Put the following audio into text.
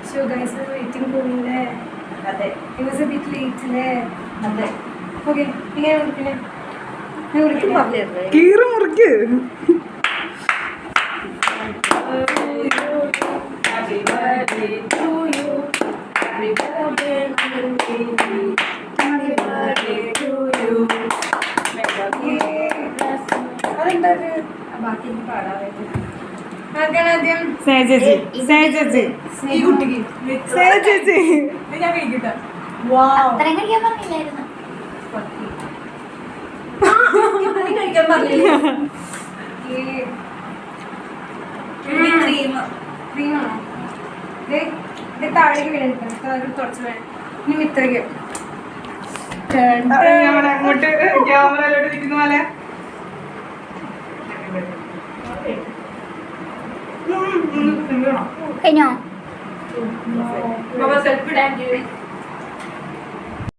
So guys, we're waiting for me there. It was a bit late there. Okay, കീറ് മുറിക്ക്. താഴേക്ക് വീണിട്ടുണ്ട് തുടച്ച് വേണം ഇനി ഇത്രയ്ക്ക് അങ്ങോട്ട് ക്യാമറയിലോട്ട് നിൽക്കുന്ന പോലെ കഴിഞ്ഞോ? സെൽഫി